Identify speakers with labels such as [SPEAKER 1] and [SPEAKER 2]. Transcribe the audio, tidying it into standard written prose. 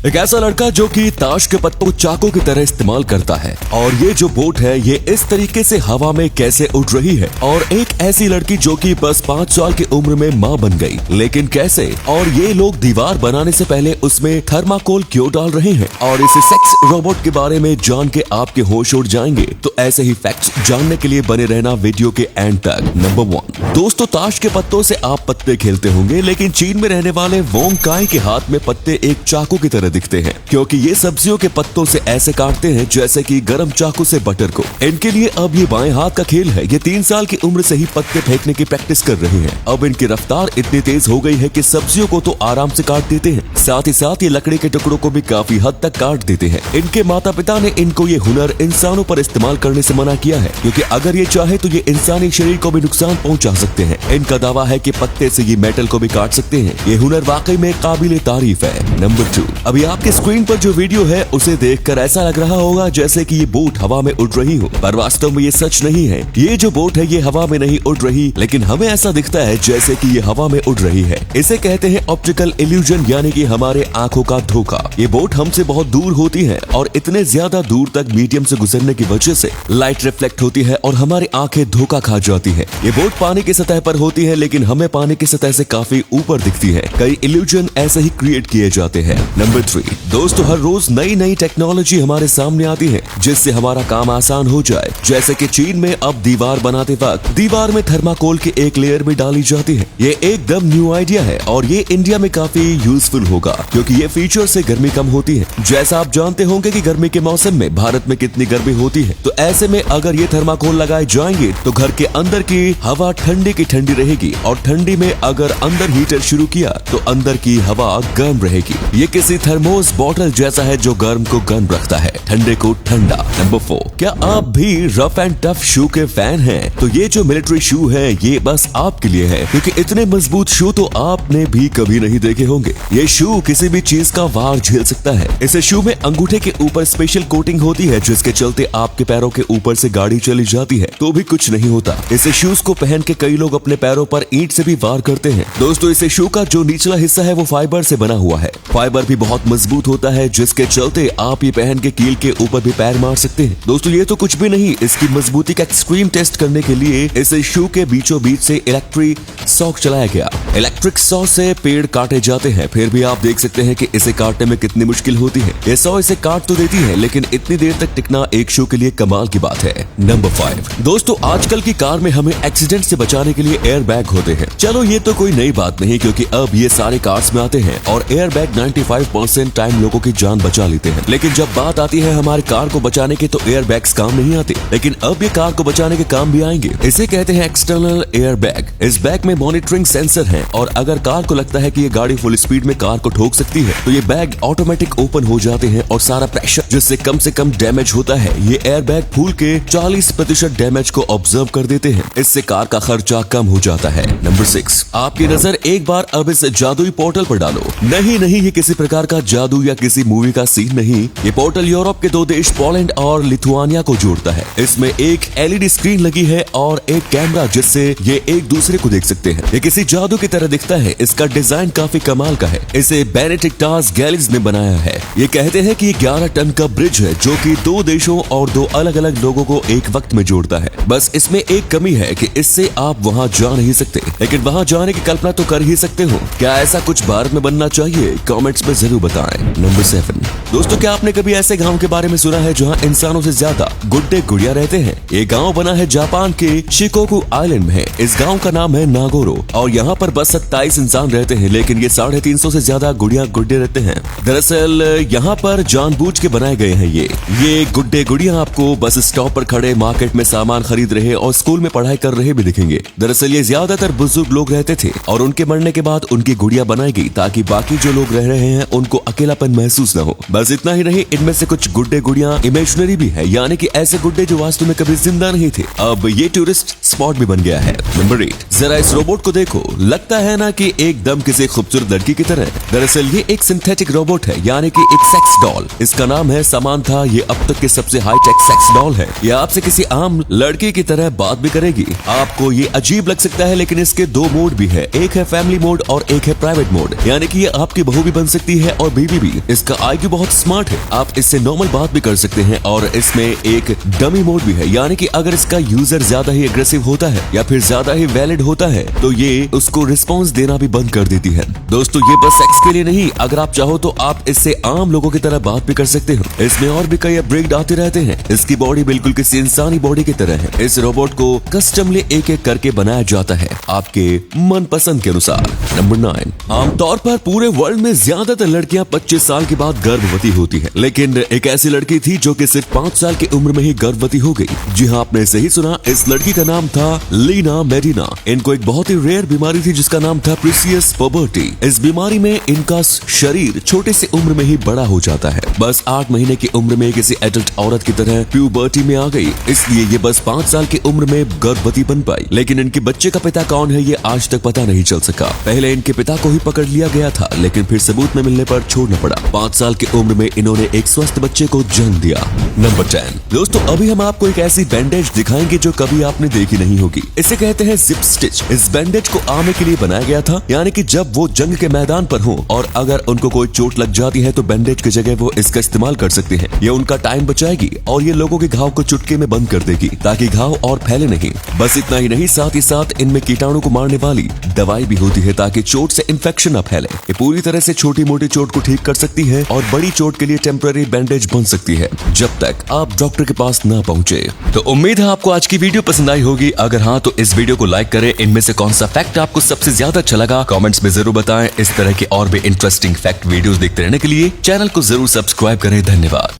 [SPEAKER 1] एक ऐसा लड़का जो कि ताश के पत्तों को चाकू की तरह इस्तेमाल करता है। और ये जो बोट है ये इस तरीके से हवा में कैसे उड़ रही है। और एक ऐसी लड़की जो कि बस 5 साल की उम्र में माँ बन गई, लेकिन कैसे। और ये लोग दीवार बनाने से पहले उसमें थर्माकोल क्यों डाल रहे हैं। और इस सेक्स रोबोट के बारे में जान के आपके होश उड़ जाएंगे। तो ऐसे ही फैक्ट्स जानने के लिए बने रहना वीडियो के एंड तक। नंबर 1 दोस्तों, ताश के पत्तों से आप पत्ते खेलते होंगे, लेकिन चीन में रहने वाले वोंग काई के हाथ में पत्ते एक चाकू की तरह दिखते हैं, क्योंकि ये सब्जियों के पत्तों से ऐसे काटते हैं जैसे कि गरम चाकू से बटर को। इनके लिए अब ये बाएं हाथ का खेल है। ये 3 साल की उम्र से ही पत्ते फेंकने की प्रैक्टिस कर रहे हैं। अब इनकी रफ्तार इतनी तेज हो गई है कि सब्जियों को तो आराम से काट देते हैं, साथ ही साथ ये लकड़ी के टुकड़ों को भी काफी हद तक काट देते हैं। इनके माता पिता ने इनको ये हुनर इंसानों पर इस्तेमाल करने से मना किया है, क्योंकि अगर ये चाहे तो ये इंसानी शरीर को भी नुकसान पहुंचा सकते हैं। इनका दावा है कि पत्ते से ये मेटल को भी काट सकते हैं। ये हुनर वाकई में काबिले तारीफ है। नंबर 2, अभी आपके स्क्रीन पर जो वीडियो है उसे देखकर ऐसा लग रहा होगा जैसे कि ये बोट हवा में उड़ रही हो, पर वास्तव में ये सच नहीं है। ये जो बोट है ये हवा में नहीं उड़ रही, लेकिन हमें ऐसा दिखता है जैसे कि ये हवा में उड़ रही है। इसे कहते हैं ऑप्टिकल इल्यूजन, यानी कि हमारे आंखों का धोखा। ये बोट हमसे बहुत दूर होती है और इतने ज्यादा दूर तक मीडियम से गुजरने की वजह से लाइट रिफ्लेक्ट होती है और हमारी आंखें धोखा खा जाती है। ये बोट पानी की सतह पर होती है, लेकिन हमें पानी की सतह से काफी ऊपर दिखती है। कई इल्यूजन ऐसे ही क्रिएट किए जाते हैं। नंबर 3 दोस्तों, हर रोज नई नई टेक्नोलॉजी हमारे सामने आती है जिससे हमारा काम आसान हो जाए। जैसे कि चीन में अब दीवार बनाते वक्त दीवार में थर्माकोल की एक लेयर भी डाली जाती है। ये एकदम न्यू आइडिया है और ये इंडिया में काफी यूजफुल होगा, क्योंकि ये फीचर से गर्मी कम होती है। जैसा आप जानते होंगे कि गर्मी के मौसम में भारत में कितनी गर्मी होती है, तो ऐसे में अगर ये थर्माकोल लगाए जाएंगे तो घर के अंदर की हवा ठंडी की ठंडी रहेगी, और ठंडी में अगर अंदर हीटर शुरू किया तो अंदर की हवा गर्म रहेगी। ये किसी थर्मोस बॉटल जैसा है जो गर्म को गर्म रखता है, ठंडे को ठंडा। नंबर 4, क्या आप भी रफ एंड टफ शू के फैन हैं? तो ये जो मिलिट्री शू है ये बस आपके लिए है, क्योंकि इतने मजबूत शू तो आपने भी कभी नहीं देखे होंगे। ये शू किसी भी चीज का वार झेल सकता है। इस शू में अंगूठे के ऊपर स्पेशल कोटिंग होती है, जिसके चलते आपके पैरों के ऊपर से गाड़ी चली जाती है तो भी कुछ नहीं होता। इस शूज को पहन के कई लोग अपने पैरों पर ईंट से भी वार करते हैं। दोस्तों, इस शू का जो निचला हिस्सा है वो फाइबर से बना हुआ है। फाइबर भी बहुत मजबूत होता है, जिसके चलते आप ये पहन के कील के ऊपर भी पैर मार सकते हैं। दोस्तों, ये तो कुछ भी नहीं, इसकी मजबूती का एक्सट्रीम टेस्ट करने के लिए इस शू के बीचों बीच से इलेक्ट्रिक सॉक चलाया गया। इलेक्ट्रिक सॉ से पेड़ काटे जाते हैं, फिर भी आप देख सकते हैं कि इसे काटने में कितनी मुश्किल होती है। ये सॉ इसे काट तो देती है, लेकिन इतनी देर तक टिकना एक शू के लिए कमाल की बात है। नंबर 5 दोस्तों, आजकल की कार में हमें एक्सीडेंट से बचाने के लिए एयर बैग होते हैं। चलो ये तो कोई नई बात नहीं, क्योंकि अब ये सारे कार्स में आते हैं और एयर बैग 95% टाइम लोगों की जान बचा लेते हैं। लेकिन जब बात आती है हमारी कार को बचाने की तो एयर बैग्स काम नहीं आते, लेकिन अब ये कार को बचाने के काम भी आएंगे। इसे कहते हैं एक्सटर्नल एयर बैग। इस बैग में मॉनिटरिंग सेंसर है, और अगर कार को लगता है कि ये गाड़ी फुल स्पीड में कार को ठोक सकती है तो ये बैग ऑटोमेटिक ओपन हो जाते हैं और सारा प्रेशर जिससे कम से कम डैमेज होता है, ये एयर बैग फूल के 40% डैमेज को ऑब्जर्व कर देते हैं। इससे कार का खर्चा कम हो जाता है। नंबर 6, आपकी नजर एक बार अब इस जादुई पोर्टल पर डालो। नहीं, ये किसी प्रकार का जादू या किसी मूवी का सीन नहीं। ये पोर्टल यूरोप के 2 देश पोलैंड और लिथुआनिया को जोड़ता है। इसमें एक LED स्क्रीन लगी है और एक कैमरा, जिससे ये एक दूसरे को देख सकते हैं। ये किसी जादू की तरह दिखता है। इसका डिजाइन काफी कमाल का है। इसे बेनेडिक्टास गैलिज ने बनाया है। ये कहते हैं कि 11 टन का ब्रिज है जो कि 2 देशों और 2 अलग अलग लोगों को एक वक्त में जोड़ता है। बस इसमें एक कमी है कि इससे आप वहाँ जा नहीं सकते, लेकिन वहाँ जाने की कल्पना तो कर ही सकते हो। क्या ऐसा कुछ भारत में बनना चाहिए? कमेंट्स में जरूर बताएं। नंबर 7 दोस्तों, क्या आपने कभी ऐसे गांव के बारे में सुना है जहाँ इंसानों से ज्यादा गुड्डे गुड़िया रहते हैं? ये गांव बना है जापान के शिकोकू आइलैंड में। इस गांव का नाम है नागोरो और यहाँ पर बस 27 इंसान रहते हैं, लेकिन ये 350 से ज्यादा गुड़िया गुड्डे रहते हैं। दरअसल यहाँ पर जानबूझ के बनाए गए हैं ये गुड्डे गुड़िया आपको बस स्टॉप पर खड़े मार्केट में सामान खरीद रहे और स्कूल में पढ़ाई कर रहे भी दिखेंगे। दरअसल ये ज्यादातर बुजुर्ग लोग रहते थे और उनके मरने के बाद उनकी गुड़िया बनाई गई ताकि बाकी जो लोग रह रहे हैं उनको अकेलापन महसूस न हो। बस इतना ही नहीं, इनमें से कुछ गुड्डे गुड़ियां इमेजिनरी भी है, यानी कि ऐसे गुड्डे जो वास्तव में कभी जिंदा नहीं थे। अब ये टूरिस्ट स्पॉट भी बन गया है। नंबर 8, जरा इस रोबोट को देखो, लगता है ना कि एकदम किसी खूबसूरत लड़की की तरह। दरअसल ये एक सिंथेटिक रोबोट है, यानी कि एक सेक्स डॉल। इसका नाम है समांथा। ये अब तक के सबसे हाईटेक सेक्स डॉल है। ये आपसे किसी आम लड़की की तरह बात भी करेगी। आपको ये अजीब लग सकता है, लेकिन इसके 2 मोड भी है। एक है फैमिली मोड और एक है प्राइवेट मोड, यानी कि ये आपकी बहू भी बन सकती है और बीवी भी। इसका IQ बहुत स्मार्ट है, आप इससे नॉर्मल बात भी कर सकते हैं। और इसमें एक डमी मोड भी है, यानी कि अगर इसका यूजर ज्यादा ही एग्रेसिव होता है या फिर ज्यादा ही वैलिड होता है तो ये उसको रिस्पॉन्स देना भी बंद कर देती है। दोस्तों, ये बस सेक्स के लिए नहीं, अगर आप चाहो तो आप इससे आम लोगों की तरह बात भी कर सकते हो। इसमें और भी कई अपग्रेड आते रहते हैं। इसकी बॉडी बिल्कुल किसी इंसानी बॉडी की तरह है। इस रोबोट को कस्टमली एक-एक करके बनाया जाता है आपके मनपसंद के अनुसार। नंबर 9, आमतौर पर पूरे वर्ल्ड में ज्यादातर लड़कियां 25 साल के बाद गर्भवती होती है, लेकिन एक ऐसी लड़की थी जो कि सिर्फ 5 साल की उम्र में ही गर्भवती हो गई। जी हाँ, आपने सही सुना, इस लड़की का नाम था लीना मेडिना। इनको एक बहुत ही रेयर बीमारी थी जिसका नाम था प्रीसियस पबर्टी। इस बीमारी में इनका शरीर छोटे से उम्र में ही बड़ा हो जाता है। बस 8 महीने की उम्र में किसी एडल्ट औरत की तरह प्यूबर्टी में आ गई, इसलिए ये बस 5 साल की उम्र में गर्भवती बन पाई। लेकिन इनके बच्चे का पिता कौन है ये आज तक पता नहीं चल सका। पहले इनके पिता को ही पकड़ लिया गया था, लेकिन फिर सबूत में मिलने पर छोड़ना पड़ा। 5 साल की उम्र में इन्होंने एक स्वस्थ बच्चे को जन्म दिया। नंबर 10, दोस्तों अभी हम आपको एक ऐसी बैंडेज दिखाएंगे जो कभी आपने देखी नहीं होगी। इसे कहते हैं जिप स्टिच। इस बैंडेज को आर्मी के लिए बनाया गया था, यानी कि जब वो जंग के मैदान पर हो और अगर उनको कोई चोट लग जाती है तो बैंडेज की जगह वो इसका इस्तेमाल कर सकते हैं। ये उनका टाइम बचाएगी और ये लोगों के घाव को चुटकी में बंद कर देगी ताकि घाव और फैले नहीं। बस इतना ही नहीं, साथ ही साथ इनमें कीटाणु को मारने वाली दवाई भी होती है ताकि चोट से इन्फेक्शन न फैले। ये पूरी तरह से छोटी मोटी चोट को ठीक कर सकती है और बड़ी चोट के लिए टेम्पररी बैंडेज बन सकती है जब तक आप डॉक्टर के पास न पहुंचे। तो उम्मीद है आपको आज की वीडियो पसंद आई होगी। अगर हाँ तो इस वीडियो को लाइक करें। इनमें से कौन सा फैक्ट आपको सबसे ज्यादा अच्छा लगा कमेंट्स में जरूर बताएं। इस तरह के और भी इंटरेस्टिंग फैक्ट वीडियोस देखते रहने के लिए चैनल को जरूर सब्सक्राइब करें। धन्यवाद।